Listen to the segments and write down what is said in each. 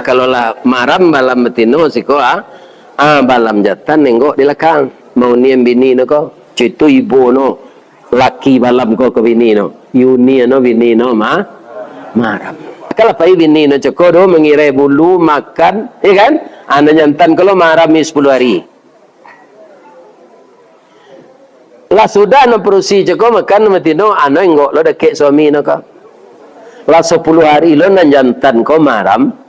kalau lah maram balam betino siko balam jatan nenggok di lekang mau niem bini no ko citu ibu no laki balam ko ke bini no yuni no bini no maram kalau pai bini no cokoro mengirai bulu makan ya kan anda jantan kalau maram 10 hari lah sudah no perusi cokoro makan betino ano enggok lo deket suami no ko lah 10 hari lo nan jantan ko maram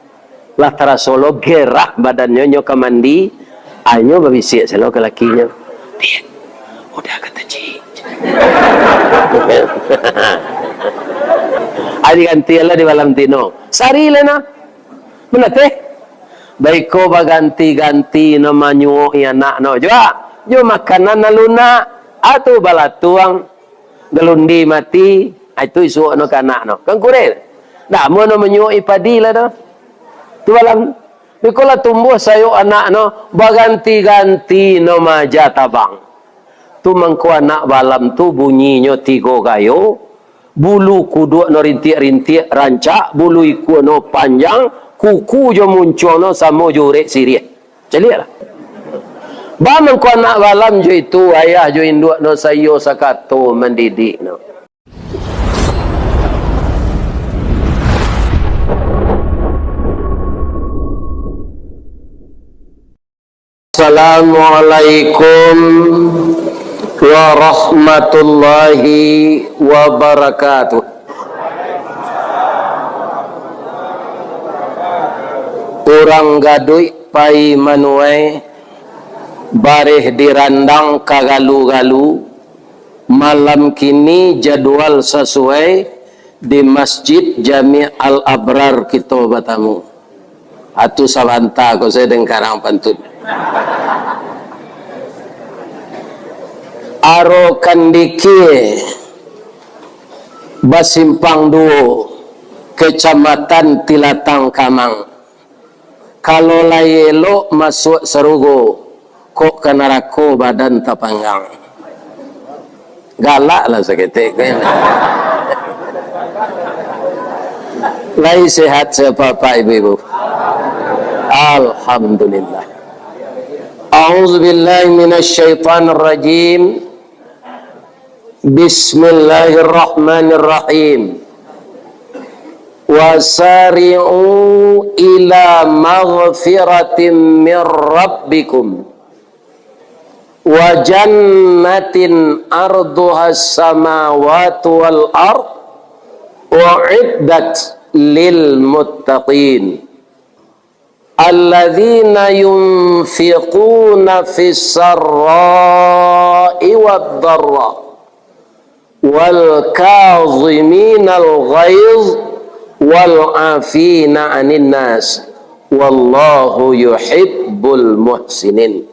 lah terasolo gerah badannya nyo ke mandi ayo babisik selo ke lakinya Pin udah kata cik adi ganti lah di malam tino sari lena mana teh baik ko baganti-ganti no manyuo anak no jo makanan na luna atau balatuang gelundi mati itu isu no kanak no kan kure dah mau no manyuo ipadi lah no tu balang dikola tumbuh sayo anak no baganti-ganti no maja tabang tu mangko anak balam tu bunyinya 3 gayo bulu kudu no rintik-rintik rancak bulu iku no panjang kuku jo muncul no samo jurek sirih celik lah ba mangko anak balam jo itu ayah jo induk no sayo sakato mendidik no Assalamualaikum warahmatullahi wabarakatuh. Urang gaduy pai manuai bareh dirandang kagalu-galu malam kini jadwal sesuai di Masjid Jami' Al-Abrar kita batamu atu sabanta ko saya dengkarang pantun aro kandiki basimpang duo kecamatan Tilatang Kamang kalau layelo masuk serugo kok kenarako badan tapanggang galak lah sakit lay sehat sepapa ibu-ibu alhamdulillah. A'udzu billahi minasyaitonir rajim. Bismillahirrahmanirrahim. Wasari'u ila maghfiratin min rabbikum wa jannatin arduhas samawati wal ard u'iddat lil muttaqin. Alladzina yunfiquna fis sarra'i wad dharra wal kaziminal ghaiz wal 'afina 'anil nas wallahu yuhibbul muhsinin.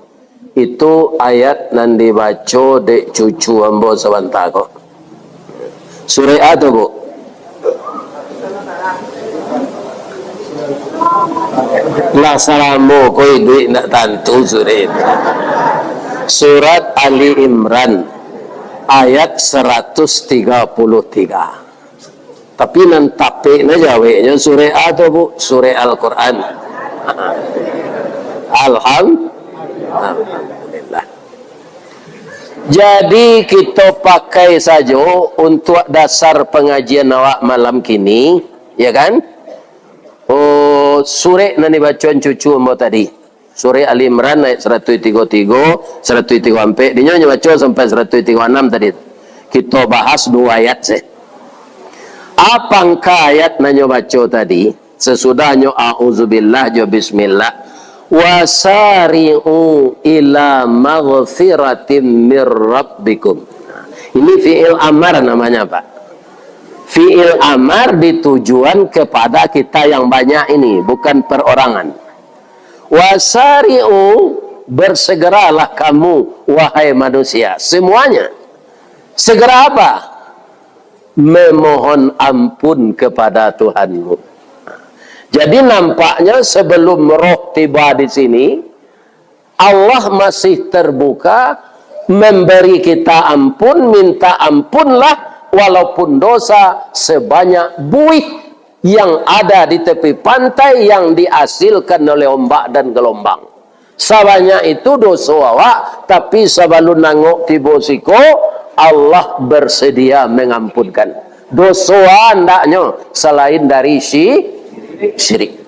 Itu ayat nan dibaca dek cucu ambo sebentar kok. Surah atau bu? Lah salamu koi duit nak tantu surat. Surat Ali Imran ayat 133. Tapi nan tapik na jawabnya surah atau bu? Surah Al-Quran. Alhamdulillah. Jadi kita pakai saja untuk dasar pengajian awak malam kini, ya kan? Oh, surah nani bacaan cucu ambo tadi. Surah Ali Imran ayat 133, 134. Dia nyonya baca sampai 136 tadi. Kita bahas 2 ayat sih. Apangka ayat nanya baca tadi? Sesudahnya a'udzubillah jo bismillah. Wasari'u ila maghfiratin mir rabbikum. Ini fi'il amar namanya Pak. Fi'il amar ditujuan kepada kita yang banyak ini, bukan perorangan. Wasari'u, bersegeralah kamu wahai manusia semuanya. Segera apa? Memohon ampun kepada Tuhanmu. Jadi nampaknya sebelum roh tiba di sini, Allah masih terbuka memberi kita ampun, minta ampunlah walaupun dosa sebanyak buih yang ada di tepi pantai yang dihasilkan oleh ombak dan gelombang. Sabanya itu dosa awak, tapi sabalun nangok tibo siko, Allah bersedia mengampunkan. Dosa andaknya selain dari syirik.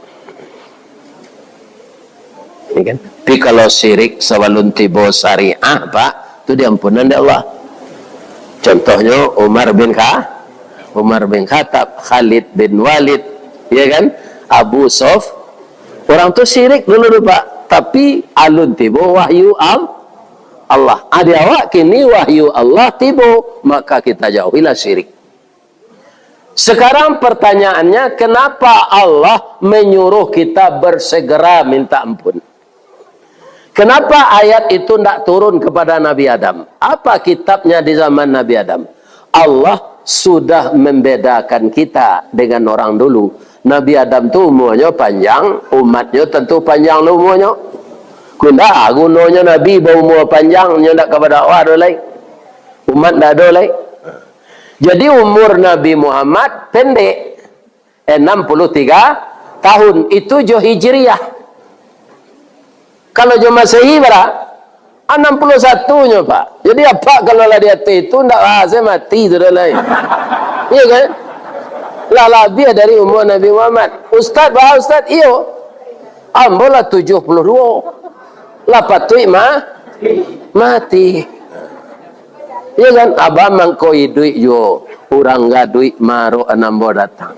Ya kan? Tapi kalau syirik sabalun tibo syariah, Pak, itu diampunan dari Allah. Contohnya Umar bin Khattab, Khalid bin Walid, ya kan? Abu Sof, orang tu syirik dulu Pak, tapi alun tibo wahyu Allah. Ada awak kini wahyu Allah tibo, maka kita jauhilah syirik. Sekarang pertanyaannya, kenapa Allah menyuruh kita bersegera minta ampun? Kenapa ayat itu tidak turun kepada Nabi Adam? Apa kitabnya di zaman Nabi Adam? Allah sudah membedakan kita dengan orang dulu. Nabi Adam tu umurnya panjang, umatnya tentu panjang umurnya. Kuna gunanya Nabi berumur panjang, nyendak kepada Allah lain. Umat dah ada lain. Jadi umur Nabi Muhammad pendek, 63 tahun. Itu jo Hijriyah. Kalau jo Masehi berapa? 61-nya Pak. Jadi apa kalau lah dia itu ndak saya mati sudah lain. Iya kan? Lah lebih dari umur Nabi Muhammad. Ustaz, iyo. Ambolah 72. Lah patui mati. Iya kan? Abang mangkoi duit yo. Orang gak duit maro anambo datang.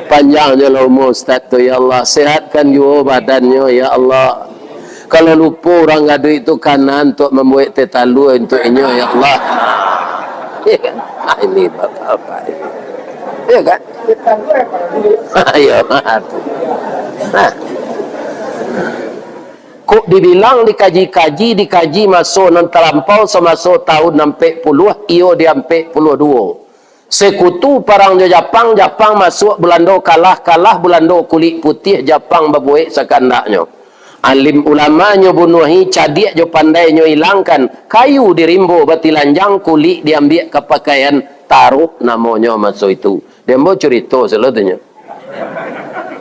Panjangnya lah umur Ustaz tu, ya Allah. Sehatkan yo badannya, ya Allah. Kalau lupa orang gak duit itu kanan untuk membuat tetalu untuk ini, ya Allah. Iya kan? Ini bapak-bapak ini. Iya kan? Ayo, nah. Kok dibilang dikaji masuk nan terlampau semasuk tahun 60, iyo di 42. Sekutu parang Jepang masuk Belanda kalah Belanda kulit putih, Jepang berbuat sekandaknya. Alim ulamanya bunuhi, cadik jo pandainya hilangkan, kayu dirimbo batilanjang, kulit diambil ke pakaian, taruh namanya masuk itu. Dia mau cerita seluruhnya.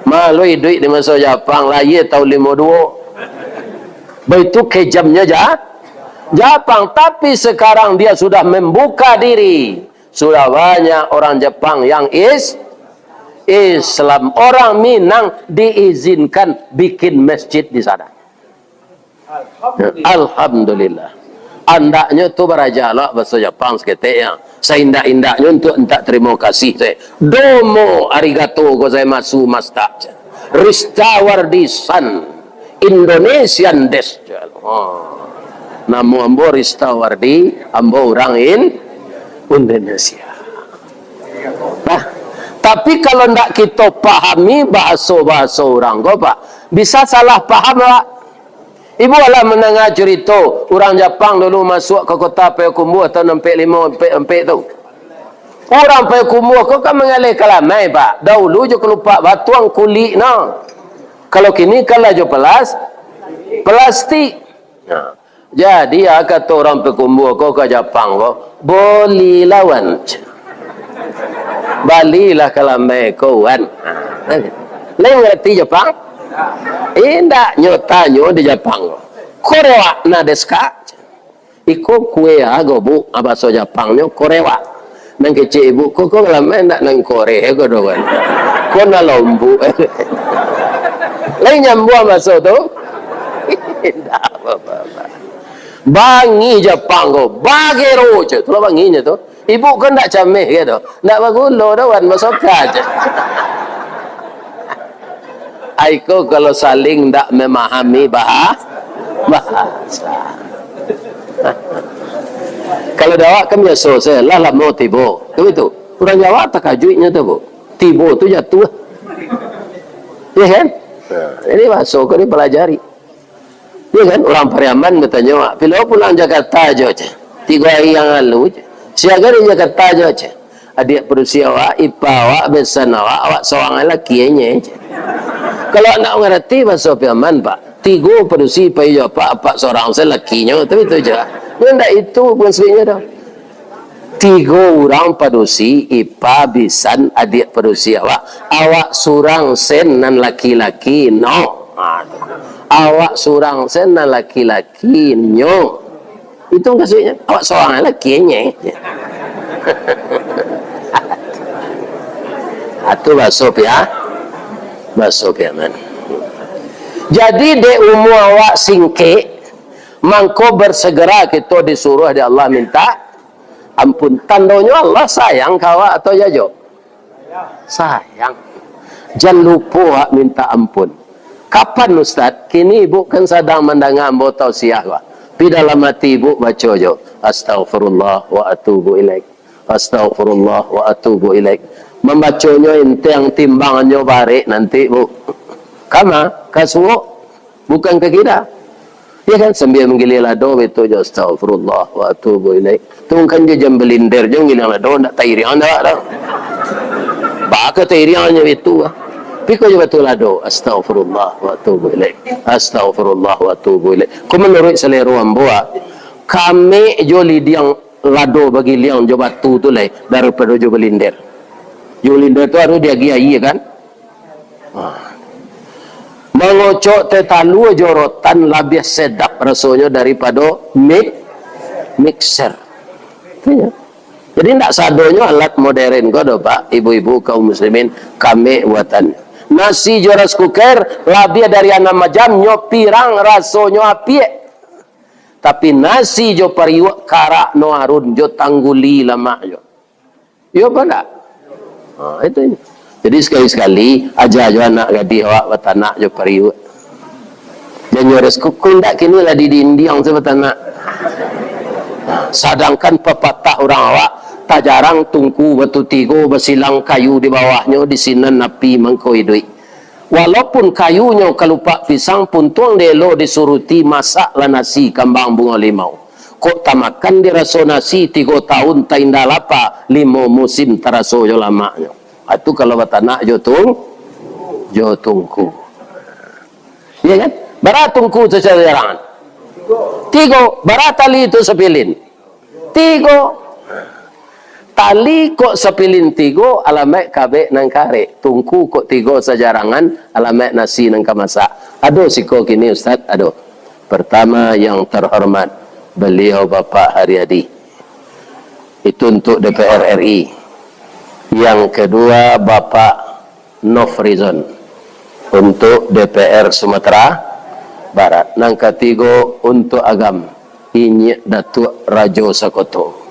Malu duit di masa Jepang lahir tahun 52. Begitu kejamnya Jepang, tapi sekarang dia sudah membuka diri. Sudah banyak orang Jepang yang Islam. Orang Minang diizinkan bikin masjid di sana. Alhamdulillah. Andaknya tu berajalah bahasa Jepang seketika. Seindah-indahnya untuk entah terima kasih saya. Domo arigato gozaimasu masta. Ristawardi-san. Indonesian des. Namu ambo Ristawardi, ambo orang Indonesia. Nah, tapi kalau tidak kita pahami bahasa orang kok Pak, bisa salah paham Pak. Ibu alah mendengar cerita orang Jepang dulu masuk ke kota Payakumbuh tahun 45 tu. Orang Payakumbuh kau kan mengalir kalamai Pak. Dahulu je kelupa batuang kulit no. Kalau kini kalau je plastik. Nah, jadi kata orang Payakumbuh kau ke Jepang kau boleh lawan. Balilah kalamai kawan. Lain ngerti Jepang? Indah nyotanyo di Jepang. Korewa na deska? Iko kue ago bu abaso Jepangnya Korewa. Nang kece ibu kok kalamai nak nang Korea ko doan. Ko na lombu. Lain nyambu abaso tu? Indah apa-apa. Bangi Jepang ko, bagero je. Tu lah banginya tu. Ibu kan nak cameh gitu. Nak bagulo dah wan masuk aja. Aiko kalau saling tak memahami bahasa. Kalau dawak kan biasa saya lah mau tibo. Itu orang Jawa tak kajuinya tu bu. Tibo tu jatuh. Ya kan? Ini masuk ke ni pelajari. Ya kan? Orang Pariaman bertanya, "Bila pulang Jakarta aja." 3 hari yang lalu je. Siaga di Jakarta aja. Adik berusia awak, ipa awak, besan awak seorang lelaki je. Kalau nak mengerti bahasa Pariaman Pak, 3 perusi payah apa seorang saya lakinya, tapi itu je. Dia tak itu pun sebenarnya dah. Tiga orang padusi, ipa bisan adik padusi awak surang sen nan laki-laki no. Awak surang sen nan laki-laki nyo. Itu maksudnya awak seorang laki nya. Itu bahasa ya. Bahasa man. Jadi de umur awak singke mangko bersegera kita disuruh di Allah minta ampun. Tandanya Allah sayang kawa atau jajo? Sayang. Jangan lupa minta ampun. Kapan Ustaz? Kini ibu kan sedang mendengar ambo tausiah wa. Di dalam hati ibu baca jo. Astaghfirullah wa atubu ilaik. Astaghfirullah wa atubu ilaik. Membacanya ente yang timbangannya barik nanti bu. Kama kasuo bukan ke kita. Ya kan sambil menggilil lado itu jo astaghfirullah wa atubu ilaik. Tungkan dia jam belindir je ngilang lado ndak tairian dah. Baka tairiannya itu. Piko je betul lado astaghfirullah wa atubu ilaik. Astaghfirullah wa atubu ilaik. Ko menurut selero amboa kami jo lidiang lado bagi liang jo batu tu lai daripada jo belindir. Jo belindir tu harus dia giai kan? Mengocok tetalu jorotan lebih sedap rasanya daripada mixer. Ya. Jadi tidak sadonya alat modern kau pak ibu-ibu kaum muslimin kami buatan nasi joras cooker lebih dari 6 jam nyopirang rasanya api. Tapi nasi jo pariwak karak no harun jo tangguli lama jo. Yo pada. Itu ini. Jadi sekali-sekali aja jo anak gadis awak batanak jo pariu. Dan nyores kukun dak kini lah di dindiang se batanak. Sedangkan pepatah orang awak tak jarang tungku batu tigo besilang kayu di bawahnya di sinan napi mangkoi duit. Walaupun kayunya kalupak pisang pun tuang delo disuruti masak lah nasi kambang bunga limau. Kok tamakan dirasa nasi 3 tahun tak indah lapa 5 musim teraso jo lamanya. Itu kalau batanak jo tungku. Ya kan? Barat tungku secara jarangan. 3 barat tali itu sepilin. 3 tali kok sepilin 3 alamek kabe nang kare. Tungku kok 3 sejarangan alamek nasi nang kamasak. Aduh siko kini Ustaz, aduh. Pertama yang terhormat beliau Bapak Haryadi. Itu untuk DPR RI. Yang kedua Bapak Nofrizon untuk DPR Sumatera Barat. Yang ketiga untuk Agam Inyek Datuk Rajo Sakoto.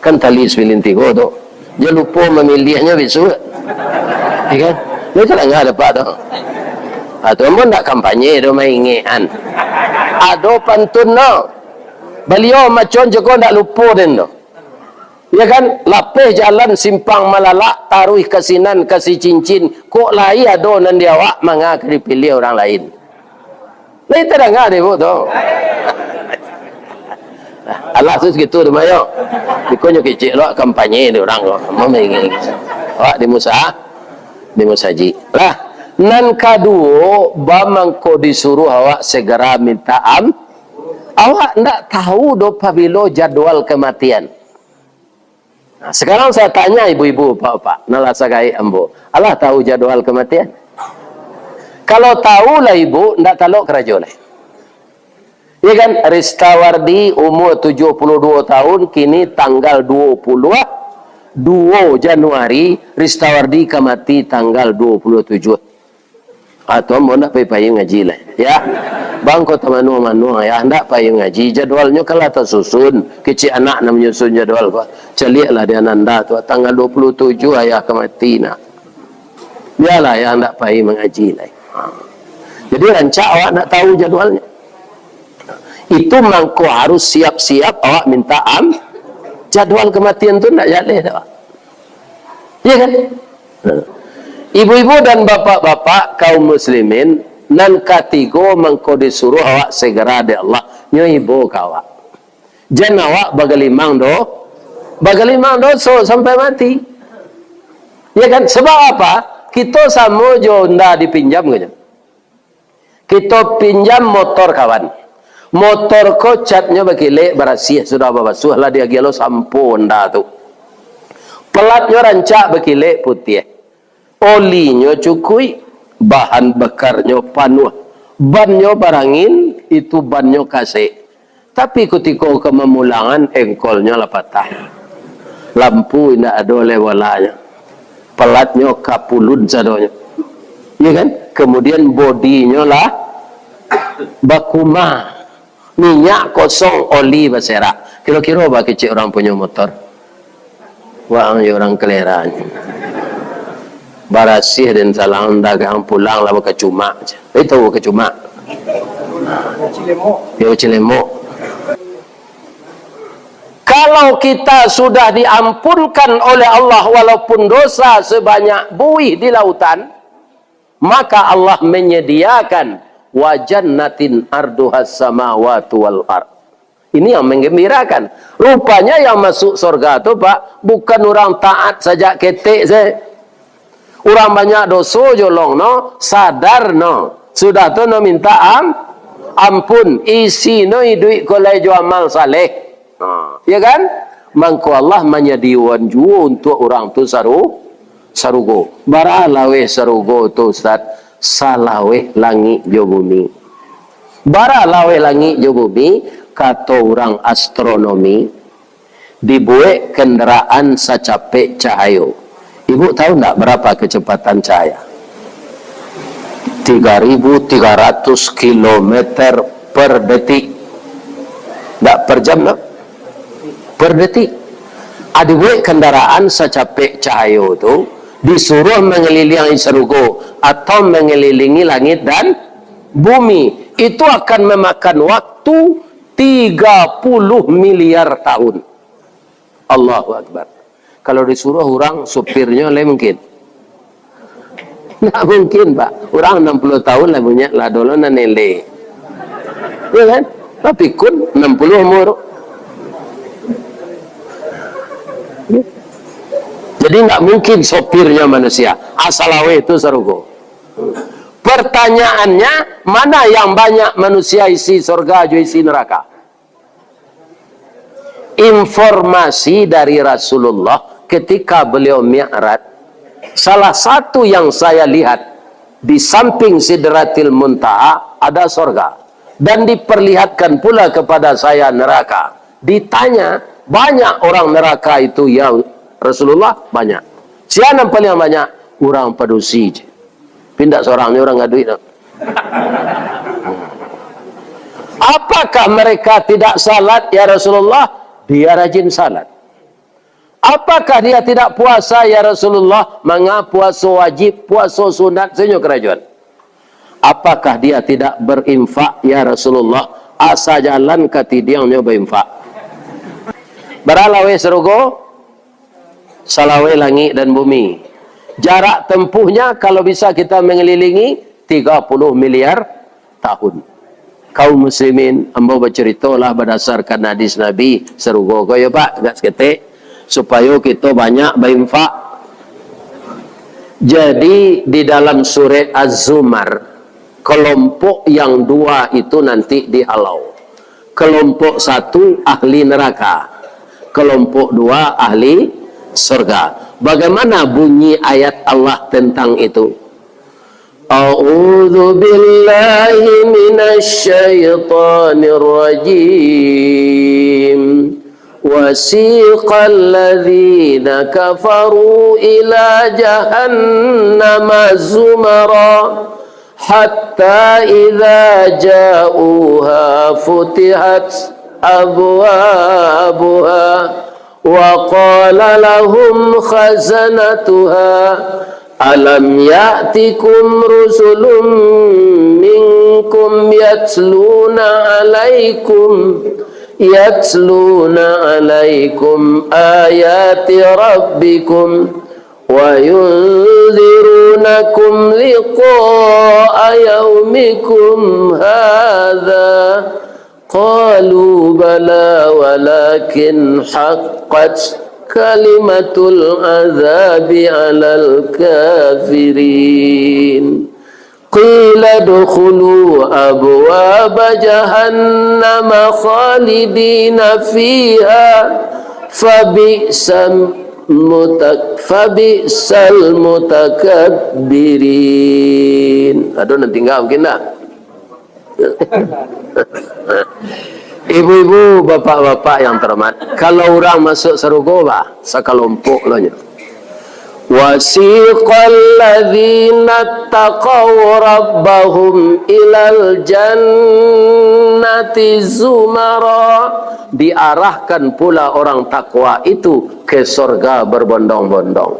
Kan tali sepilin 3 tu. Dia lupa memilihnya besok. Ya kan? Dia tak dengar dapat tu. Atau pun tak kampanye tu main ingetan. Ada pantun no. Beliau macam Joko tak lupa den tu. Ya kan, lapeh jalan simpang malalak, taruh kasinan kasih cincin, kok lai ada nan dia awak manga dipilih orang lain. Lain tak dengar dia tu. Allah tu segitu tu mayo. Dikonya kecil lo kampanye dia orang lo. Memang awak di musaji. Lah, nan kadua bamang ko disuruh awak segera minta awak ndak tahu do pabilo jadwal kematian. Nah, sekarang saya tanya ibu-ibu, bapak, nalasagai ambo. Allah tahu jadwal kematian? Kalau tahu lah ibu, ndak talok kerajo lah. Ya kan, Ristawardi umur 72 tahun, kini tanggal 2 Januari, Ristawardi kemati tanggal 27. Atau mau nak payung ngaji lah, ya. Bang kota manu ya, hendak payung ngaji. Jadwalnya kalau tersusun, kecil anak nak menyusun jadwal kok. Celiaklah dia nanda tu tanggal 27 ayah kemati nak. Biarlah ya hendak payung mengaji lah. Jadi rancak awak nak tahu jadwalnya. Itu mangko harus siap-siap awak minta jadwal kematian tu nak jaleh dah. Ya kan? Ibu-ibu dan bapak-bapak kaum muslimin nan katigo mangko disuruh awak segera de Allah nyo ibu kawak. Jan awak bagalimang do so sampai mati. Ya kan? Sebab apa? Kita sama jo nda dipinjam kan. Kita pinjam motor kawan. Motor ko catnya bakile barasih sudah babasuh lah dia gelo sampun dah tu. Pelatnya rancak bakile putih. Olinya cukui, bahan bakarnya panuh. Bannya barangin, itu bannya kasih. Tapi ketika ke memulangan, engkolnya lah patah. Lampu tidak ada lewalanya. Pelatnya kapulun sadonya. Ya kan? Kemudian bodinya lah bakuma. Minyak kosong, oli berserak. Kira-kira apa kecil orang punya motor? Wah, orang keleranya. Barasih dan salang dagang pulang lah kecuma. Itu kecuma. Ya Cilemo. Kalau kita sudah diampunkan oleh Allah walaupun dosa sebanyak buih di lautan, maka Allah menyediakan wa jannatin arduhas samawati wal ard. Ini yang menggembirakan. Rupanya yang masuk surga itu Pak bukan orang taat saja ketek saja. Orang banyak dosa jolong no, sadar no. Sudah tu no minta ampun, isi no duit kolej amal saleh. Ya kan? Mangko Allah menyediakan juga untuk orang tu sarugo. Baralawe sarugo tu Ustaz, salawe langit jo bumi. Baralawe langit jo bumi, kata orang astronomi, dibuat kendaraan secapek cahaya. Ibu tahu tak berapa kecepatan cahaya? 3.300 km per detik. Tak per jam tak? Per detik. Ada buat kendaraan secapek cahaya itu disuruh mengelilingi serugo atau mengelilingi langit dan bumi. Itu akan memakan waktu 30 miliar tahun. Allahu Akbar. Kalau disuruh orang supirnya lah mungkin. Tak mungkin Pak. Orang 60 tahun lah punya lah dulu nanele. Ya kan? Tapi kun 60 umur. Ya. Jadi tak mungkin sopirnya manusia. Asalawe itu sarugo. Pertanyaannya, mana yang banyak manusia isi surga, isi neraka? Informasi dari Rasulullah ketika beliau mi'raj, salah satu yang saya lihat di samping Sidratil Muntaha ada surga dan diperlihatkan pula kepada saya neraka. Ditanya banyak orang neraka itu ya Rasulullah? Banyak. Siapa yang paling banyak? Orang padusi. Pindah seorangnya orang ngadu itu. Apakah mereka tidak salat ya Rasulullah? Dia rajin salat. Apakah dia tidak puasa ya Rasulullah? Manga puasa wajib, puasa sunat senyo kerajaan. Apakah dia tidak berinfak ya Rasulullah? Asa jalan ke tidiangnya berinfak. Beralawe serugo, salawe langit dan bumi. Jarak tempuhnya kalau bisa kita mengelilingi 30 miliar tahun. Kaum muslimin, ambo berceritalah berdasarkan hadis Nabi serugo ko ya Pak, gak seketik supaya kita banyak berinfak. Jadi di dalam surat Az-Zumar, kelompok yang dua itu nanti dihalau. Kelompok satu ahli neraka, kelompok dua ahli surga. Bagaimana bunyi ayat Allah tentang itu? A'udzu billahi minasy syaithanir rajim. Wasiqal ladzina kafaru ila jahannama zumara hatta idza ja'uha futihat abwabuha wa qala lahum khazanatuha alam ya'tikum rusulun minkum yatluna alaikum ayati rabbikum wa yunzirunakum liqa'a yaumikum hadha qalu bala walakin haqqat kalimatul azabi alal kafirin. Qila dukhulu abwaba jahannam khalidina fiha fabisal mutakabbirin. Aduh, nanti enggak mungkin dah. Ibu-ibu, bapak-bapak yang terhormat, kalau orang masuk surga bah, sakalompok lah nya. Wasiqal ladzina taqaw rabbahum ilal jannati zumara, diarahkan pula orang takwa itu ke surga berbondong-bondong.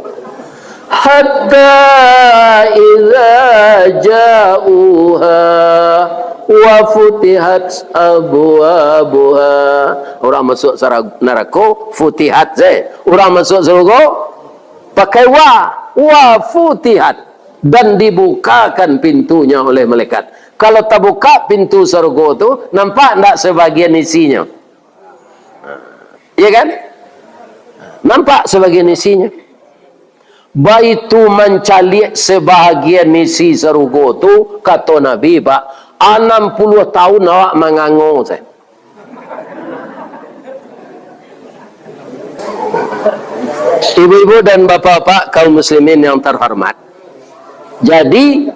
Hatta idza ja'uha wa futihat abwabuha, orang masuk neraka futihat ze, orang masuk surga pakai wa futihat, dan dibukakan pintunya oleh malaikat. Kalau tak buka pintu surga tu, nampak tak sebagian isinya? Ya kan? Nampak sebagian isinya. Baitu mencalik sebahagian isi surga tu, kata Nabi pak, 60 tahun awak mengangung saya. Ibu-ibu dan bapak-bapak kaum muslimin yang terhormat. Jadi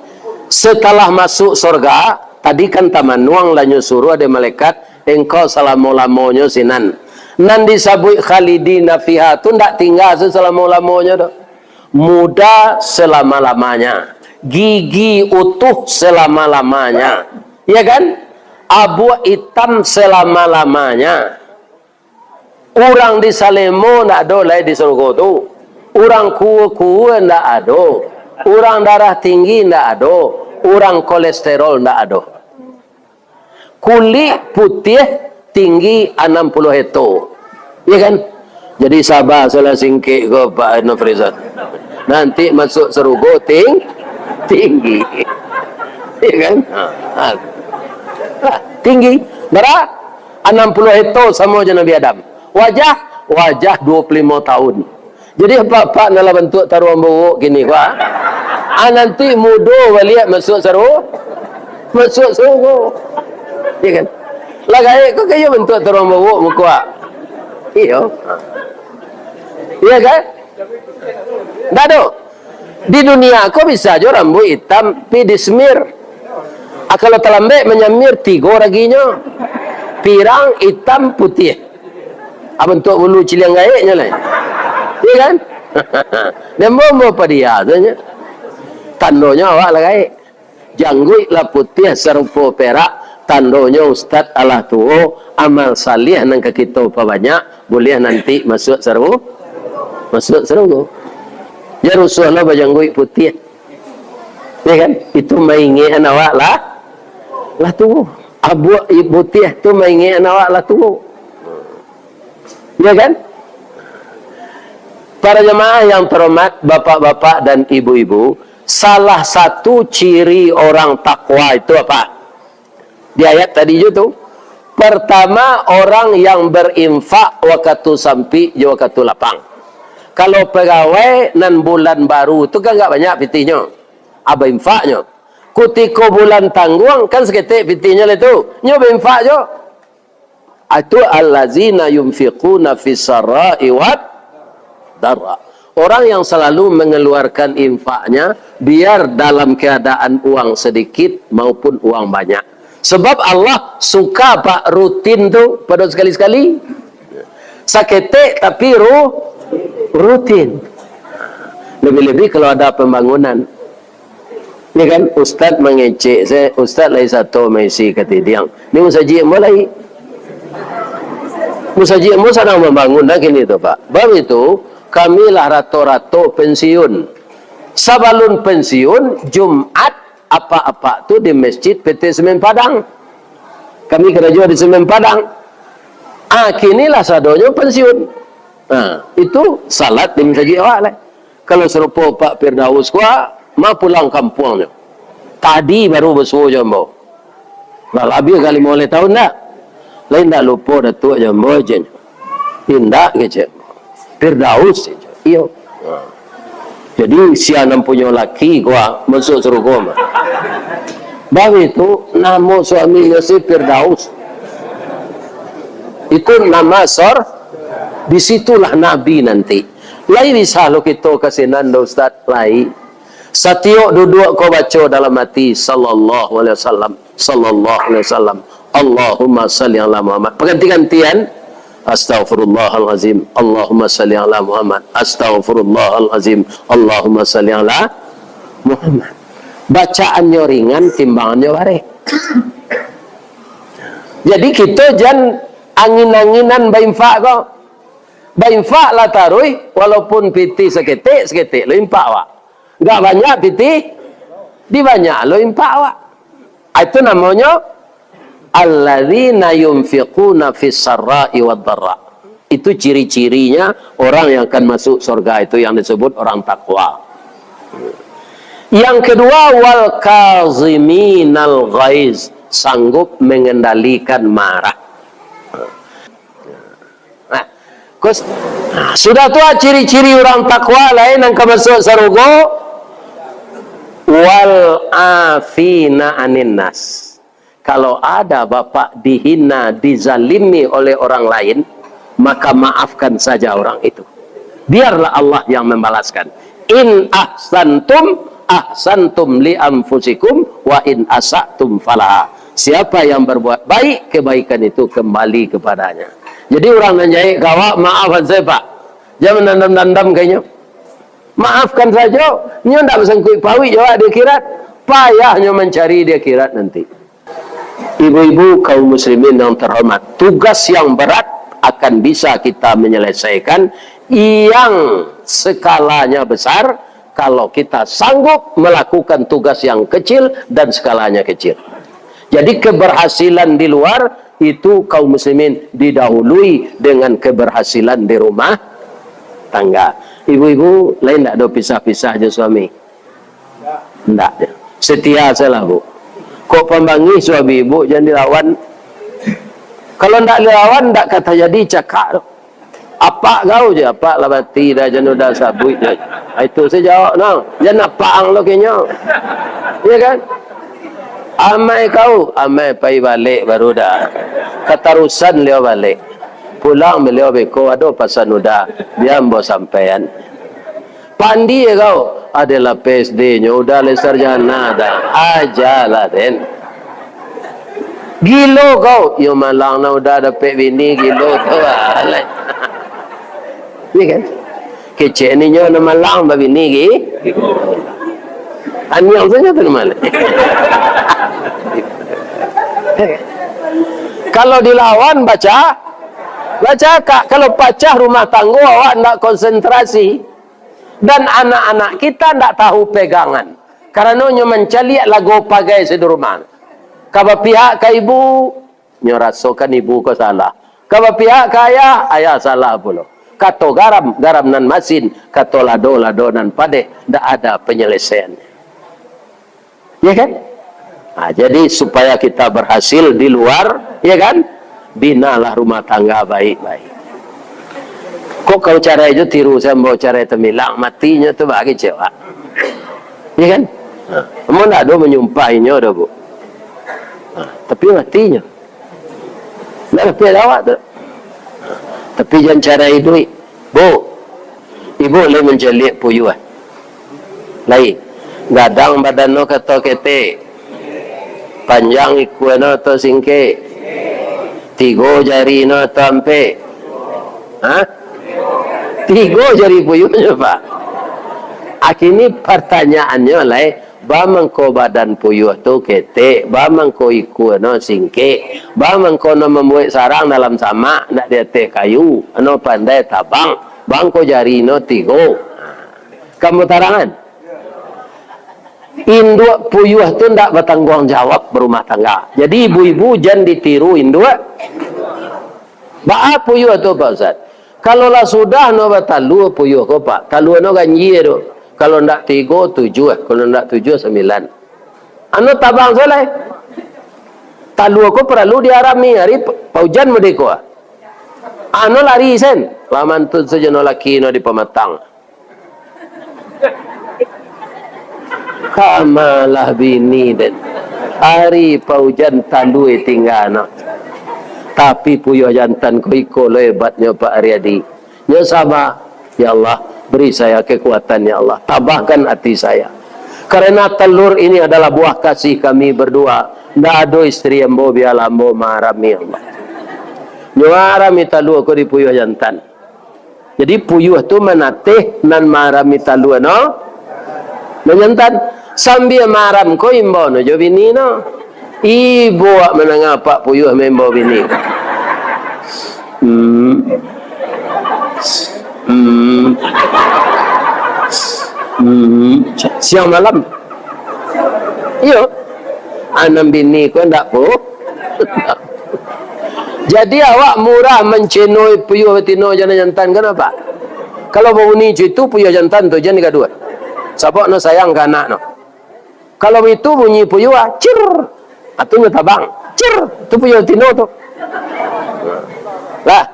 setelah masuk surga, tadi kan tamanuang lanyu suruh ada malaikat, engkau selama-lamanya sinan. Nan disabui khalidina fiha tu ndak tinggal selama-lamanya dah. Muda selama-lamanya, gigi utuh selama-lamanya, ya kan? Abu hitam selama-lamanya. Orang di Salemo ndak ada lah di surga tu. Orang kuat-kuat ndak ada. Orang darah tinggi ndak ada. Orang kolesterol ndak ada. Kulit putih tinggi 60 hektar. Ya kan? Jadi sabar salah singkik ke Pak Nofrizat. Nanti masuk surga tinggi. Ya kan? Tinggi. Berapa? 60 hektar sama je Nabi Adam. Wajah 25 tahun. Jadi apa-apa dalam bentuk taruhan buruk gini pak. Nanti muda balik masuk surga. Masuk surga. Ya kan? Lah kau kayak bentuk taruhan buruk muka. Iya. Iya kan? Tak ada. Di dunia kau bisa aja rambut hitam pi dismir. Kalau terlambat menyamir 3 raginya. Pirang, hitam, putih. Bentuk bulu ciliang gaiknya lah. Ya kan? Dan mau apa dia tanya? Tandonya awak lah gaik. Janggut lah putih serupa perak. Tandonya Ustaz Allah tuo, amal salih nang ke kita apa banyak, boleh nanti masuk surga. Masuk surga. Ya Rasulullah berjanggut putih. Ya kan? Itu maingian awak lah. Lah tuo. Abu putih tu maingian awak lah tuo. Ya kan? Para jemaah yang terhormat, bapak-bapak dan ibu-ibu, salah satu ciri orang takwa itu apa? Di ayat tadi itu, pertama orang yang berinfak waktu sampi waktu lapang. Kalau pegawai nan bulan baru itu kan enggak banyak pitihnya. Apa infaknya? Ketika bulan tangguang kan seketik pitihnya itu. Nyoba infak je. Itu allazina yunfiquna fis sarai wad darra. Orang yang selalu mengeluarkan infaknya biar dalam keadaan uang sedikit maupun uang banyak. Sebab Allah suka pak rutin tu pada sekali-sekali. Saketek tapi rutin. Lebih-lebih kalau ada pembangunan. Ini kan Ustaz mengecek saya, Ustaz lagi satu mesi ketidiang. Ini musajik mulai. Musajik mu sedang membangun lagi ni tu pak. Baru itu kamilah rato-rato pensiun. Sebelum pensiun Jumat apa-apa tu di masjid PT Semen Padang. Kami kerja di Semen Padang. Kinilah sadonya pensiun. Itu salat di masjid awak lah. Kalau serupa Pak Firdaus kuah, mau pulang kampungnya. Tadi baru bersuruh jambau. Lebih kali mulai tahun dah. Lain tak lupa Datuk Jambo je. Tindak je. Firdaus je. Iyo. Jadi siapa punya laki gua masuk surga mah. Bawi itu nama suaminya si Firdaus. Itu nama disitulah Nabi nanti. Lai bisa lo kita kasinan Ustaz lai. Setiap duduk kau baca dalam hati sallallahu alaihi wasallam, sallallahu alaihi wasallam. Allahumma salli ala Muhammad. Perganti-gantian. Astaghfirullahalazim. Allahumma salli ala Muhammad. Astaghfirullahalazim. Allahumma salli ala Muhammad. Bacaannya ringan, timbangannya barek. Jadi kita jangan angin-anginan baimfa kok. Baimfa lah taruh, walaupun piti seketik lo impak wak. Enggak banyak piti, di banyak lo impak wak. Itu namanya alladzina yunfiquna fis sarra'i wad dharra. Itu ciri-cirinya orang yang akan masuk surga, itu yang disebut orang takwa. Yang kedua, wal kaziminal ghaiz, sanggup mengendalikan marah. Sudah tua ciri-ciri orang takwa lain yang masuk surga. Wal afina anin nas. Kalau ada bapak dihina, dizalimi oleh orang lain, maka maafkan saja orang itu. Biarlah Allah yang membalaskan. In ahsantum li anfusikum wa in asatum falaha. Siapa yang berbuat baik, kebaikan itu kembali kepadanya. Jadi orang nanjai kawak, maafkan saya pak. Jangan nandam-nandam kayaknya. Maafkan saja. Nyo tak bersengkuit pawi jawab dia kirat. Payahnya mencari dia kirat nanti. Ibu-ibu kaum muslimin yang terhormat, tugas yang berat akan bisa kita menyelesaikan yang skalanya besar kalau kita sanggup melakukan tugas yang kecil dan skalanya kecil. Jadi keberhasilan di luar itu kaum muslimin didahului dengan keberhasilan di rumah tangga. Ibu-ibu lain tak ada pisah-pisah aja suami? Tidak. Setia salah bu. Kok pembangi suami ibu jangan dilawan. Kalau tidak dilawan tidak kata jadi cakap. Apa kau je? Apa lah mati dah jangan dah sabut je. Itu saya jawab no. Jangan paang lo kenya. Ya kan? Amai kau, amai pai balik baru dah. Ketarusan beliau balik. Pulang beliau beko ada pasan udah. Dia ambo sampean. Pandi ya kau. Adalah PSD-nya udah le sarjana dah. Ajalah den. Gilo kau. Yo malang na udah dapat bini gilo tu lah. Ni kan? Kecek ni nyo na malang ba bini gi. Anyang saja tu malang. Kalau dilawan baca kak. Kalau baca rumah tangga awak tidak konsentrasi dan anak-anak kita tidak tahu pegangan karena nyo mencaliak lagu pagai di rumah. Kaba pihak ke ibu nyo rasakan ibu ko salah. Kaba pihak ke ayah salah pula. Kato garam nan masin, kato lado nan pade, tidak ada penyelesaiannya. Ya kan? Nah, jadi supaya kita berhasil di luar, ya kan? Binalah rumah tangga baik-baik. Kok kau cara itu tiru saya mau cara itu milang matinya tu bagi cewek. Ya kan? Kamu tak ada menyumpahinya dah bu. Tapi matinya. Tak lebih awak tu. Tapi jangan cara itu. Bu, ibu boleh menjelik puyuh. Lain. Gadang badan no kata kete. Panjang ikuan atau singke. 3 jari no tampe. Hah? 3 jari puyuhnya pak. Akhirnya pertanyaannya lah, bamangko badan puyuh tu kete, bamangko ikuan no singke, bamangko no membuat sarang dalam sama, nak dia teh kayu, no pandai tabang, bangko jari no 3. Kamu tarangan? Induk puyuh tu tidak bertanggung jawab berumah tangga. Jadi ibu-ibu jangan ditiru induk. Ba'a puyuh tu Pak Ustaz. Kalau lah sudah no batalu puyuh ko Pak. Talu no ganji tu. Kalau ndak 3, 7. Kalau ndak 7, 9. Anu tabang soleh. Talu ko perlu diarami hari paujan medeko. Anu lari sen. Laman tu saja no laki no di pematang. Kamalah bini dan Hari pau jantan duit tinggal nak. Tapi puyuh jantan ko iko lebatnya Pak Aryadi. Ya sabar. Ya Allah, beri saya kekuatan ya Allah. Tabahkan hati saya. Karena telur ini adalah buah kasih kami berdua. Ndak ada istri yang bo biala bo marami Allah. Nyuarami telur ko di puyuh jantan. Jadi puyuh tu menatih nan marami telur no. Menyantan sambil maram ko imbo no jo bini no. Ibu ak menangapa puyuh membo bini. Siang malam. Iyo. Anam bini ko ndak po. Jadi awak murah mencenoi puyuh betina jantan kenapa? Kalau bunyi itu puyuh jantan tu jangan kedua. Sabak no sayang ke anak no. Kalau itu bunyi puyuh cir. Atunya tabang. Cir. Tu puyuh betina tu. Lah.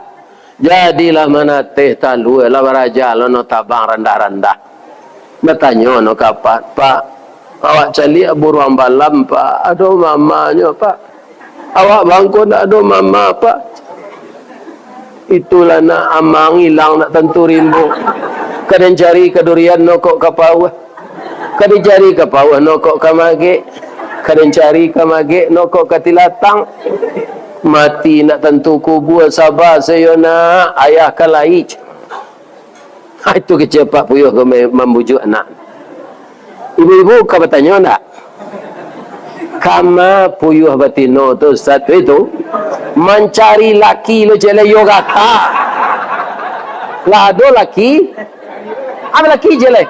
Jadilah mana teh talu lah baraja lo no tabang rendah-rendah. Bertanya no kapan, Pak? Awak cari buruang balam, Pak. Aduh mamanya, Pak. Awak bangkut aduh mama, Pak. Itulah nak amang hilang nak tentu rimbu. Kadang cari kedurian no kok kapau. Kadang cari kapau no kok kamage. Kadang cari kamage no kok katilatang. Mati nak tentu kubur sabar saya nak ayah kalai. Itu kecil Pak Puyuh ke membujuk anak. Ibu-ibu kau bertanya tak? Kama puyuh batino tu satu itu mencari laki lo jele yoga ka. Lado laki, apa laki jele?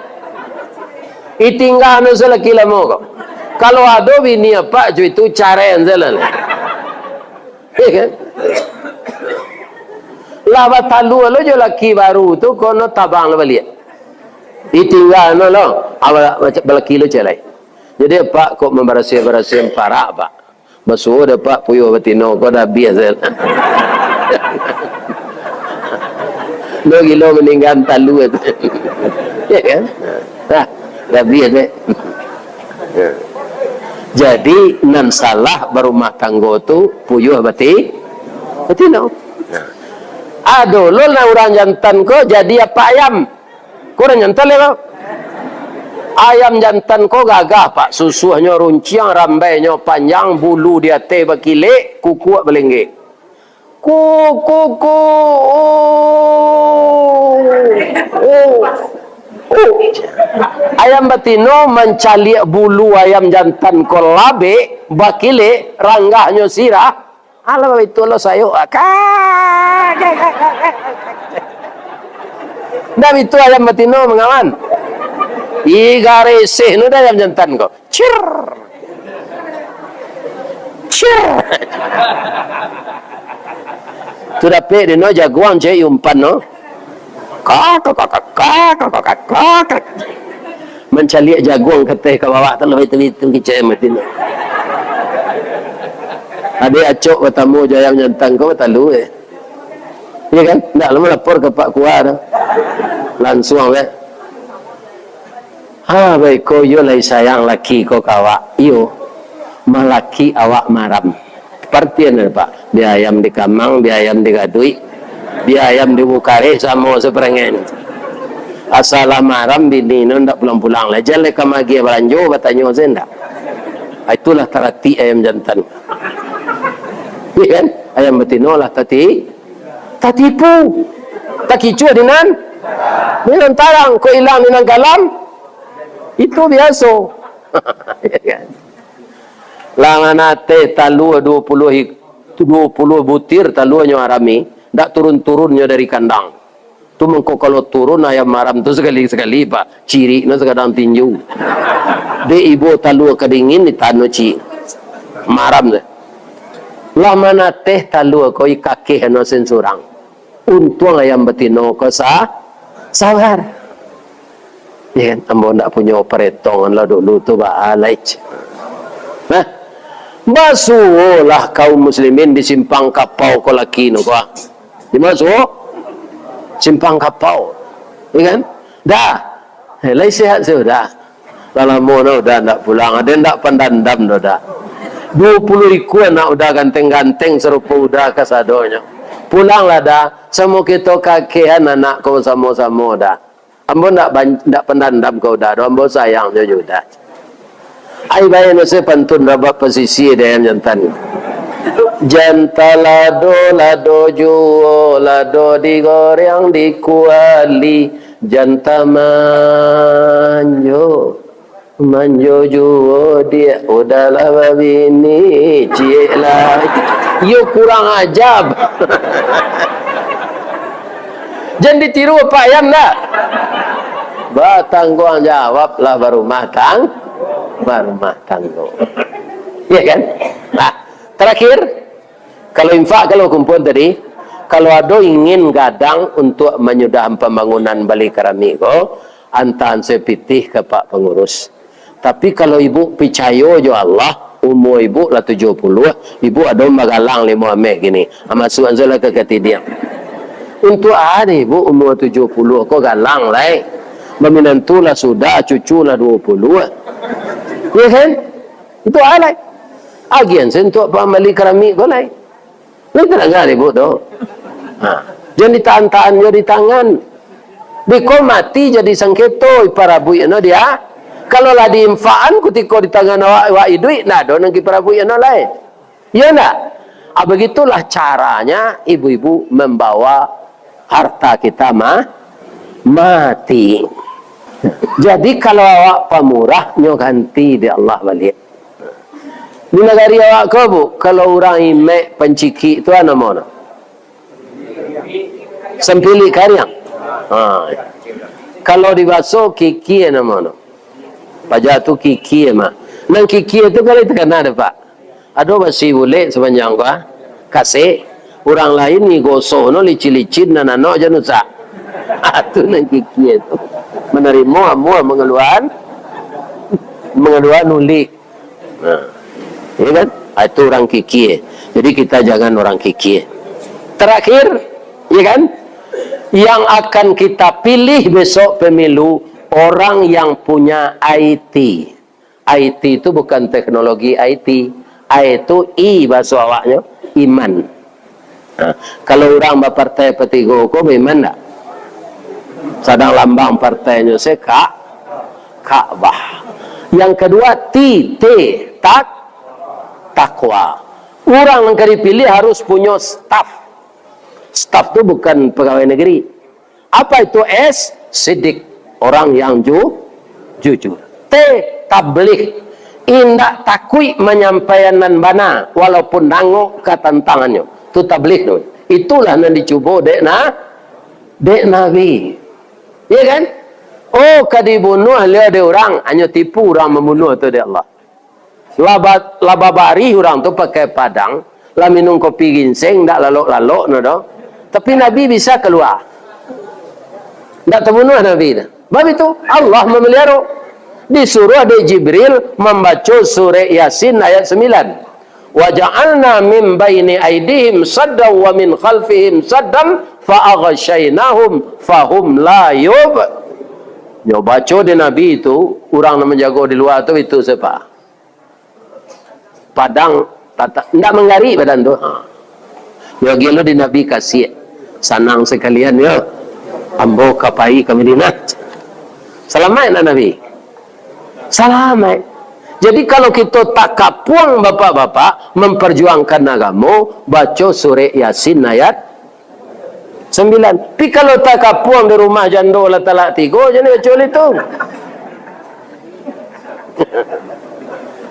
Itinggal no selaki lamo ko. Kalau ada bini apa jo itu cara yang jalan. Kan? Lava talu lo jo laki baru tu kono tabang lo balik. Itinggal no lo, awal macam laki lo jelai. Jadi Pak kok memberasi parak Pak. Basuh dah Pak puyuh betino kau dah biasa. Lo gilo meninggal talu itu. Ya kan? Dah biasa. Jadi nan salah berumah tangga tu puyuh betino. Aduh, lo lah orang jantan ko jadi apa ayam? Kau orang jantan le ayam jantan ko gagah Pak, susuhnya runciang, rambainya panjang, bulu dia teh bakile, kuku belengge. Kuku. Ayam betino mencali bulu ayam jantan ko labe, bakile, ranggahnya sirah. Alah itu lo sayo. Dah itu ayam betino mengawan. Igare seh nu dah ayam jantan ko. Cir. Tu dapat dia no jagoan je umpan no. Kak. Mencari jagoan keteh ke bawah tu itu kicai betino. Adik acok bertamu ayam jantan ko betalu ya kan? Tak lama lapor ke Pak Kuar. Langsung baik ko yo lai sayang laki ko kawak. Yo malaki awak maram. Partian Pak. Dia ayam di kamang, dia ayam di gadui, dia ayam di bukare sama seperengen. Asalah maram bini no ndak pulang-pulang lah. Jale kamagi belanjo bertanya saya ndak. Itulah terati ayam jantan. Ya kan? Ayam betino lah tatipu. Tak kicu dinan. Dinan tarang ko ilang dinan galam. Itu biasa. Ya kan? Langanate talu 20 butir talunya arami, ndak turun-turunnya dari kandang. Tu mengko kalau turun ayam maram tu sekali-sekali Pak, ciri no sekadang tinju. De ibu talu kedingin di tanu ci. Maram deh. Lamana teh talu ko ikake no sensurang. Untung ayam betino ko sabar. Ya kan, ambo ndak punya operetongan lah dulu tu baalai. Nah, basuhlah kaum muslimin di simpang kapau ko laki no ko. Di masuh simpang kapau. Ya kan? Dah. Lai sehat sudah. Dalam mono dah ndak pulang, ada ndak pandandam dah. 20 ikut nak udah ganteng-ganteng serupa udah kasadonya. Pulanglah dah, semua kita kakehan anak kau sama-sama dah. Ambo ndak pendandam kau dah, ambo sayang je dah. Ai bayan se pantun rabat posisi dia yang jantan. Jantan lado juo lado digoreng dikuali jantan manjo juo dia udahlah babini cie lah. Yo kurang ajab. Jangan ditiru Pak Yan dah. Batangguang jawablah berumah tangga. Ya kan? Nah, terakhir, kalau infak, kalau kumpul tadi, kalau ada ingin gadang untuk menyudahan pembangunan balik keramiko, antahan sepitih ke Pak Pengurus. Tapi kalau ibu percaya jo Allah, umur ibu lah 70, ibu ada magalang 5 amek gini. Masuk anzalah ke ketidian. Untuk ada ibu umur 70, kau galang lah. Meminantu lah sudah, cucu lah 20. Ya kan? Itu alai. Agian sentuh pamali keramik kau lai. Lai terangkan ibu tu. Jangan ditahan-tahan dia di tangan. Di kau mati jadi sengketo para buyana dia. Kalau lah diinfaan ketika di tangan awak duit, nah do nang para buyana lai. Ya enggak? Begitulah caranya ibu-ibu membawa harta kita mati. Jadi kalau awak pemurah, nyo ganti di Allah balik. Di negara awak kau bu, kalau orang imek penciki itu apa nama? Sempili karyang. Kalau dibasuh kiki nama? Pajak tu kiki mah. Nang kiki itu kalau itu kena ada Pak. Ada masih boleh sepanjang gua kasih orang lain ni gosok no licin-licin nano jangan usah. Itu nang kiki itu. Menerima mengeluarkan ulik. Ya kan? Itu orang kiki. Jadi kita jangan orang kiki. Terakhir, ya kan? Yang akan kita pilih besok pemilu orang yang punya IT. IT itu bukan teknologi IT. Itu I bahasa awaknya iman. Kalau orang berpartai petigo kok iman tak? Sedang lambang partainya Ka'bah. Yang kedua takwa. Orang yang dipilih harus punya staff. Staff itu bukan pegawai negeri. Apa itu S? Sidik, orang yang jujur. T, tabligh. Indak takui menyampaikan bana walaupun nangok ketantangannya. Itu tabligh tu. Itulah yang dicuba dek Nabi. Ya kan? Oh, kadibunuh dia orang hanya tipu orang membunuh tu dia Allah. Lababari orang tu pakai padang, lah minum kopi ginseng, tak lalok-lalok no do. Tapi Nabi bisa keluar. Tak terbunuh Nabi. Sebab itu Allah memelihara. Disuruh ada Jibril membaca surah Yasin ayat 9. Wa ja'alna min baini aydihim saddan wa min khalfihim saddan fa aghshaynahum fahum la yub. Yo baca di Nabi itu, orang yang menjaga di luar itu siapa? Padang tata ndak menggari badan tu. Yo gelo di Nabi kasih sanang sekalian yo. Ambo kapai ke Madinah. Selamat Nabi. Selamat. Jadi kalau kita tak kapuang bapak-bapak memperjuangkan agama, baca surah Yasin ayat 9. Tapi kalau tak kapuang di rumah jando lah talak 3, jangan kecuali itu.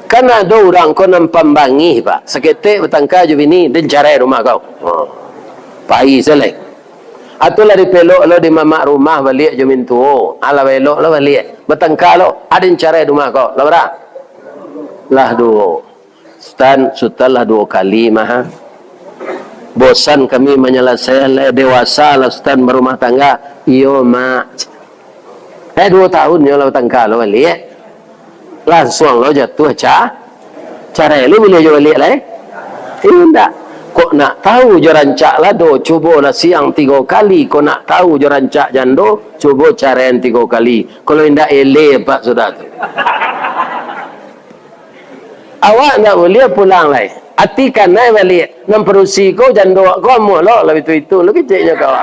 Kan ada orang kau nampak bangi Pak. Seketik bertangkar je bini, dia carai rumah kau. Pai selek. Atulah dipelok lo di mamak rumah balik je mintu. Ala belok lo balik. Bertangkar lo, ada yang carai rumah kau. Lah berapa? Lah 2. Setelah 2 kali mah. Bosan kami menyelesaikan dewasa lah Ustaz berumah tangga. Iyo mak. 2 tahun yo lah bertangkar lo balik. Langsung lo jatuh cara lu boleh jual balik lah. Tidak. Kok nak tahu je rancak lah do, cuba lah siang 3 kali. Kok nak tahu je rancak jando, cuba carain 3 kali. Kalau tidak eleh Pak sudah tu. Awak nak boleh pulang lai. Atikan naik balik. Nam perusi kau jandok kau mu lo lebih itu lebih ceknya kau.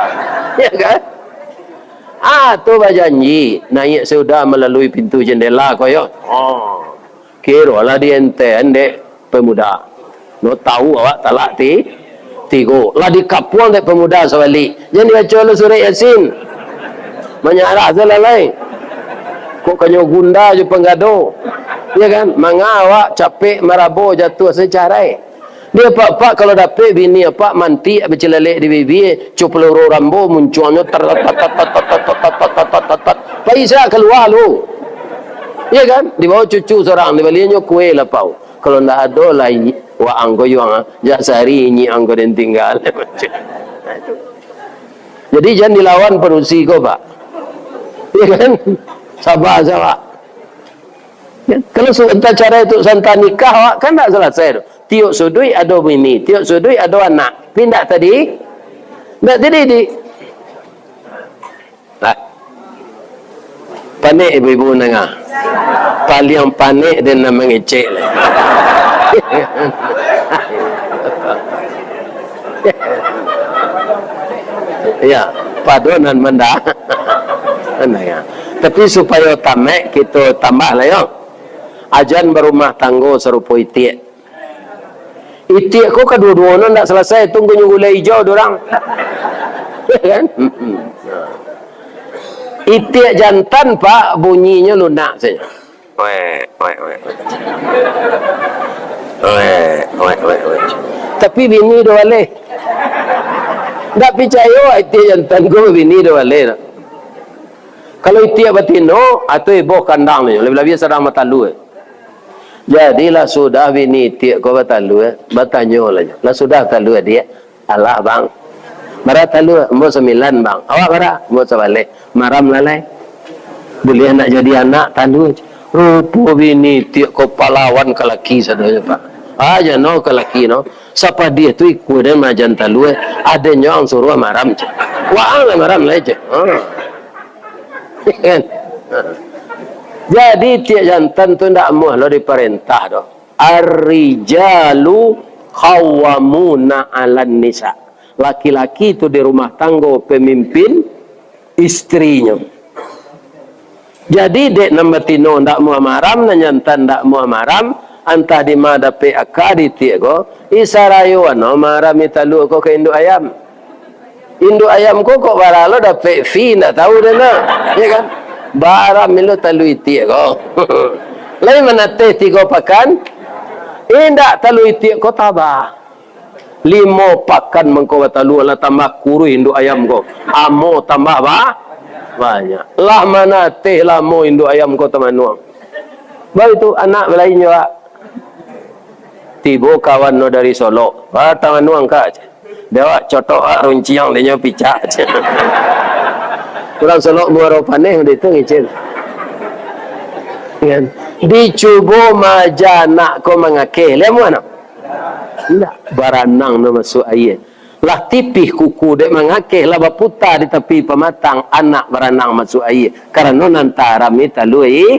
Ya kan? Tu berjanji naik sudah melalui pintu jendela kau yo. Kira lah di ente pemuda. No tahu awak talak tigo. Lah di kapuang dek pemuda sebalik. Jangan baca lu surah Yasin. Menyarah selalai. Kok kanyo gunda je penggado. Ya kan? Mangawak capek marabo jatuh secarai. Dia pak kalau dapat bini apa manti bercelelek di bibi, cupeluru rambo munculnya paisa keluar lu. Ya kan? Di bawah cucu seorang di balinya kue lapau. Kalau ndak ada lagi wa anggo yang jak sehari ini anggo dan tinggal. Jadi jangan dilawan perusi kau pak. Ya kan? Sabar. Ya, kalau entah cara itu santai nikah kan tak selesai tu. Tiuk sudui ada bini, tiuk sudui ada anak. Pindah tadi? Tak tadi di. Lah. Panik ibu-ibu dengar. Paling panik dia nak mengecek lah. Ya, padonan mendah. Ya. Tapi supaya tamek kita tambah lah ya. Ajan berumah tangga serupa itiak. Itiak kau kedua-duanya tak selesai. Tunggu gula hijau dorang. Kan? Itiak jantan pak bunyinya lunak saja. Tapi bini dah boleh. Tak percaya itiak jantan kau bini dah boleh. Kalau itiak batino atau ibu kandang ni lebih-lebih sedang matalu. Jadilah sudah bini itiak kau batalu bertanya lah sudah talu dia. Alah bang. Bara talu umur 9 bang. Awak bara umur 11. Maram lalai. Boleh nak jadi anak talu. Rupa bini itiak kau pahlawan ke laki sadonya pak. Aja no ke laki no. Siapa dia tu ikut dia majan talu adanya orang suruh maram je. Wah lah maram lah je. Kan? Jadi tiap jantan tu ndak muah lo diperintah doh. Ar-rijalu khawwamuna 'alan nisa. Laki-laki itu di rumah tangga pemimpin istrinya. Jadi dek nama tino ndak muah maram na jantan ndak muah maram antah di mada pe akadi tiak go isarayo ano maram italu ko ke induk ayam. Induk ayam kok baralo dapat fee nak tahu dah nak. Ya kan? Barang milo talui tiak kau. Lain mana teh 3 pakan? Indak talui tiak kau tabah. 5 pakan mengkau talu lah tambah kuru induk ayam kau. Amo tambah banyak. Lah mana teh lamo induk ayam kau tamanuang. Baru itu anak lain juga. Tibo kawan no dari Solo. Tamanuang kak. Dia cotok runciang dia picak. Kurang selok muaro paneh dia tu ngicil. Kan? Dicubo majana ko mangake. Lemu ana? Tidak. Baranang no masuk air. Lah tipih kuku dek mangake lah baputar di tepi pematang anak baranang masuk air. Karena nantara mita lui.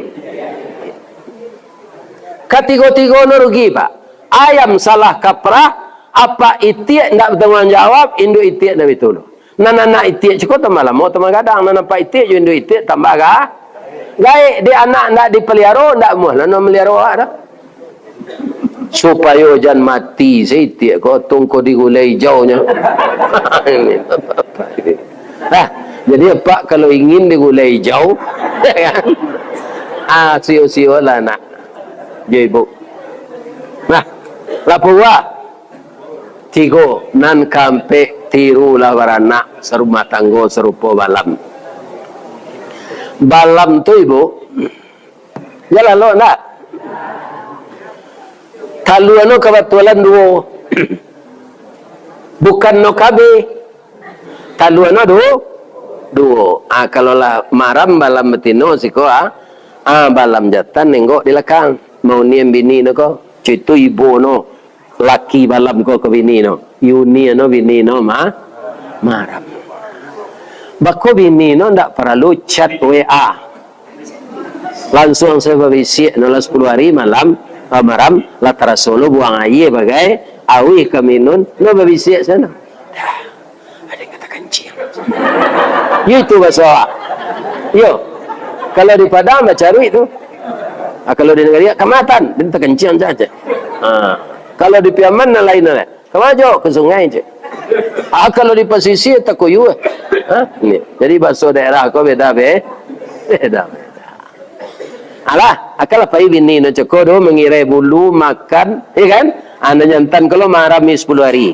Ketiga-tiga no rugi pak. Ayam salah kaprah. Apa itiak ndak bertanggung jawab, induk itiak dah betul. Nana itiak cukup tambah lama, tambah kadang. Nana pak itiak je induk itiak tambah gaik dia anak ndak dipelihara, ndak muah nana melihara dah. Supaya jangan mati si itiak kau tunggu digulai hijaunya. Jadi pak kalau ingin digulai hijau, sio-sio lah nak. Je ibu. Nah, lapua. 3 nan kampe tiru lah baranak serumah tangga serupa balam. Balam tu ibu, jalan lo nak. Kalau anu kebetulan 2, bukan no kabe. Kalau anu 2. Kalau lah maram balam betino siko balam jatan nenggok di belakang. Mau niem bini no ko, citu ibu no. Laki balam ko ke bini no. Yuni no bini no maram. Bako bini no ndak perlu chat WA. Langsung saya berbisik no 10 hari malam Amaram latara solo buang air bagai awi kaminun no babisiak sana. Dah, ada yang kata kencing. Yo itu bahasa. Yo. Kalau di Padang dah cari itu. Kalau di negara Kamatan, dia terkencing saja. Kalau di Piaman lain lain. Kemajo ke sungai je. Kalau di pesisir tak kuyu. Ni. Jadi bahasa daerah kau beda beda. Alah, akal apa ini no cokodo mengirai bulu makan, ya kan? Anda nyantan kalau marami 10 hari.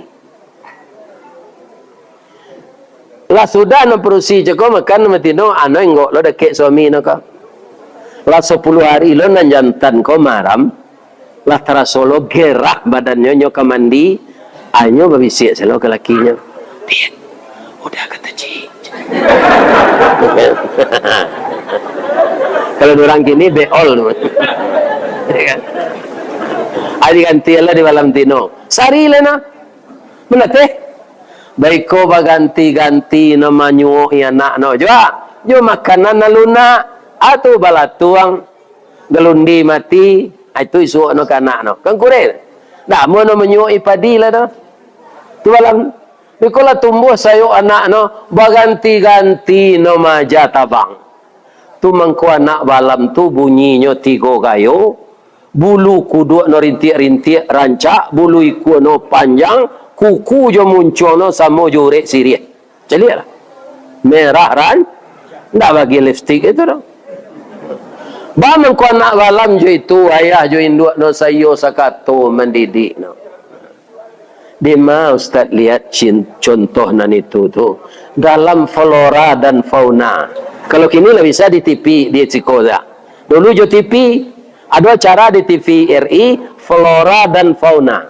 Lah sudah no perusi coko makan matino ano enggok lo deket suami no ka. Lah 10 hari lo nanjantan ko maram. Lah terasolo gerah badannya nyo mandi, anyo babisik selo ke lakinya. Pian. Udah kata cik. Kalau orang gini beol. Adi ganti lah di malam tino. Sari lena. Mana teh? Baik ko baganti-ganti no manyuo anak no. Jo makanan na luna atau balatuang galundi mati itu isu no kanak no. Kan kure. Dah mo no manyuo ipadi lah no. Tu malam dikola tumbuh sayo anak no baganti-ganti no maja tabang. Tu mangko anak balam tu bunyinya 3 gayo, bulu kudu no rintik-rintik rancak, bulu iku no panjang, kuku jo muncul no samo jurek sirih. Jadi lah. Merah ran, ndak bagi lipstick itu dong. Ba mangko anak balam jo itu ayah jo induk no sayo sakato mendidik no. Dima Ustaz lihat contoh nan itu tu dalam flora dan fauna. Kalau kini lah bisa di TV di Cikoza. Dulu jo TV ada acara di TV RI flora dan fauna.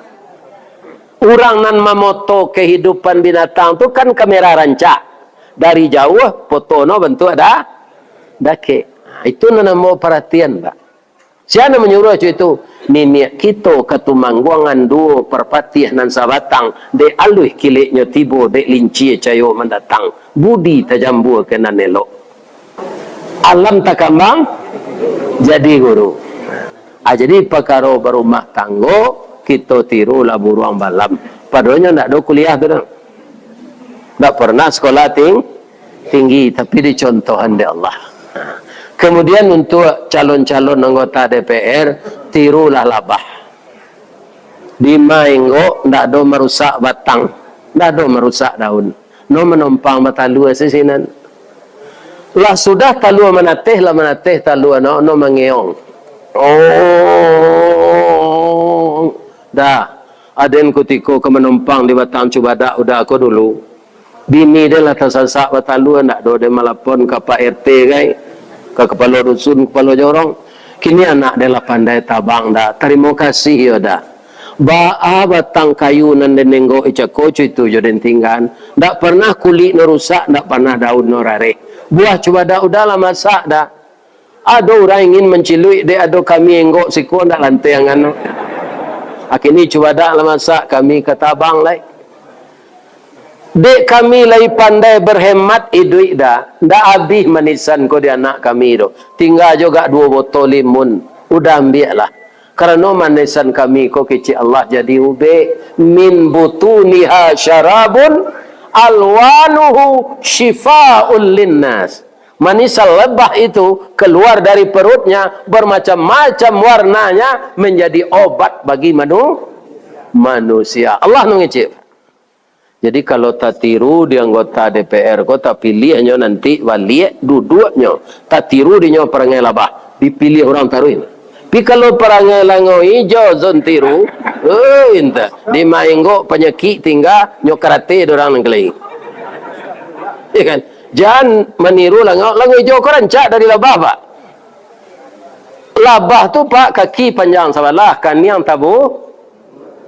Orang nan memoto kehidupan binatang tu kan kamera rancak. Dari jauh foto no bentuk ada dake. Itu nana mau perhatian tak. Siapa menyuruh itu? Nini kita ketumangguangan dua perpatih nan sabatang de aluh kiliknya tibo de linci cayo mendatang budi tajambu kena nelok. Alam tak kambang jadi guru. Jadi perkara berumah tanggo kita tiru lah buruang balam. Padahal nak do kuliah tu dah. Tak pernah sekolah tinggi tapi dicontohan di Allah. Kemudian untuk calon-calon anggota DPR tirulah labah. Di mainggo ndak do merusak batang, ndak do merusak daun. No menumpang batalu asisinan. Lah sudah talu menateh lah menateh talu no mengeong. Oh, dah. Aden kutiko ke menumpang di batang Cubadak udah aku dulu. Bini dia lah tersasak batalu ndak do dia melapon ke Pak RT kai. Ke kepala dusun, kepala jorong. Kini anak dia lah pandai tabang dah. Terima kasih ya dah. Ba'a batang kayu nan denenggo icako itu joden tinggan. Tak pernah kulit nerusak, tak pernah daun norare. Buah coba dah udahlah masak dah. Ada orang ingin mencilui dia ada kami enggok siku ndak lantai yang anu. Akhirnya coba dah lah masak kami ke tabang lai. Dek kami lagi pandai berhemat duit dah. Ndak habis manisan ko di anak kami tu. Tinggal juga 2 botol limun. Udah ambil lah. Karena manisan kami ko kecil Allah jadi ube. Min butuniha syarabun alwanuhu syifa'ul linnas. Manisan lebah itu keluar dari perutnya bermacam-macam warnanya menjadi obat bagi manusia. Allah nungicip. Jadi kalau tak tiru di anggota DPR ko tak pilihnya nanti balik duduknya. Tak tiru di nyo perangai labah. Dipilih orang taruhin. Tapi kalau perangai lango hijau zon tiru, entah. Di mainggo penyakit tinggal nyo karate orang nengkelai. Ya kan? Jangan meniru lango hijau ko rancak dari labah pak. Labah tu pak kaki panjang sabalah kan yang tabu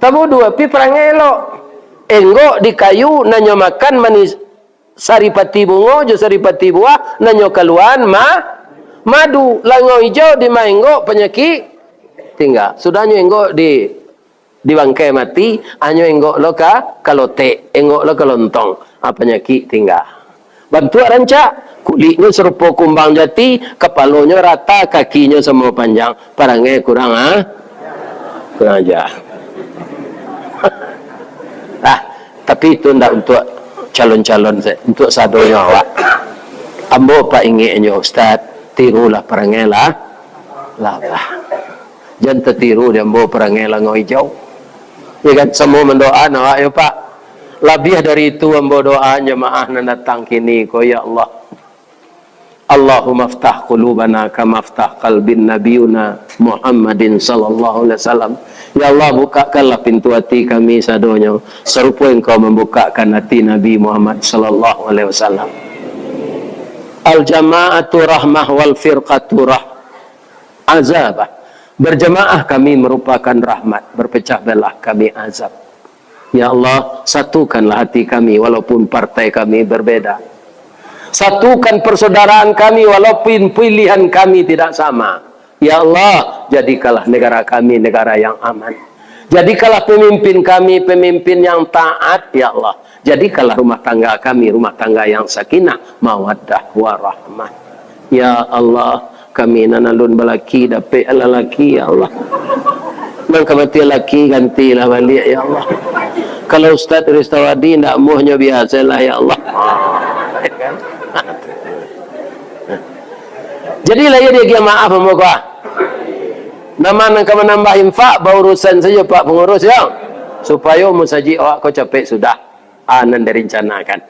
2 pi perangai elok. Enggok di kayu nanyo makan manis saripati bungo jo saripati buah nanyo keluan madu lango hijau di maenggo penyakit tinggal sudahnya enggok di bangkai mati anyo enggok lo kalote enggok lo kelontong penyakit tinggal bantu rancak kulitnya serupa kumbang jati kepalanya rata kakinya semua panjang perangai kurang pengajar. Tapi itu tidak untuk calon-calon, untuk sadonya awak. Ambo pak ingin Ustaz, tirulah perangai lah. Jangan tertiru dia ambo perangai lah hijau. Ya kan, semua mendoa awak ya Pak. Lebih dari itu ambo doa jemaah nan datang kini ko ya Allah. Allahumma aftah qulubana kama aftah qalbin nabiyuna Muhammadin sallallahu alaihi wasallam. Ya Allah, bukakanlah pintu hati kami sadonya serupa engkau membukakan hati Nabi Muhammad sallallahu alaihi wasallam. Al jama'atu rahmah wal firqatu azabah. Berjemaah kami merupakan rahmat, berpecah belah kami azab. Ya Allah, satukanlah hati kami walaupun partai kami berbeda. Satukan persaudaraan kami walaupun pilihan kami tidak sama. Ya Allah, jadikanlah negara kami negara yang aman. Jadikanlah pemimpin kami pemimpin yang taat, ya Allah. Jadikanlah rumah tangga kami rumah tangga yang sakinah, mawaddah, warahmah. Ya Allah, kami nanalun balaki dapat lelaki, ya Allah. Nang mati laki gantilah balik, ya Allah. Kalau Ustaz Ristawadi nak muhnya biasalah, ya Allah. Jadi lah ya dia maaf semoga. Nama nak menambah infak berurusan saja Pak pengurus ya. Supaya musaji awak kau capek sudah. Anan direncanakan.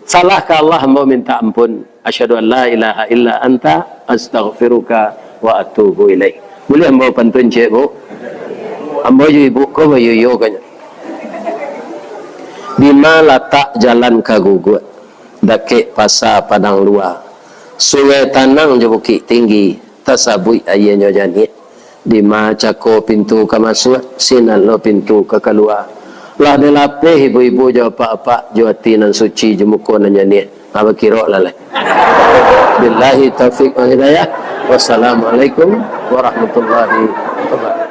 Salahkah Allah mau minta ampun. Asyhadu an la ilaha illa anta astaghfiruka wa atubu ilaik. Boleh mau pantun cik bu? Ambo ibu ko bayu kanya. Di mana letak jalan kagugut? Dakik pasar padang luar. Sungai Tanang je bukit tinggi, tasabui ayahnya jani. Di macako pintu ke masuk, sinan lo pintu ke keluar. Lah de lapeh ibu-ibu jawab apa-apa, jawati nan suci jemuko nan jani. Apa kira lah leh. Billahi taufiq wal hidayah. Wassalamualaikum warahmatullahi wabarakatuh.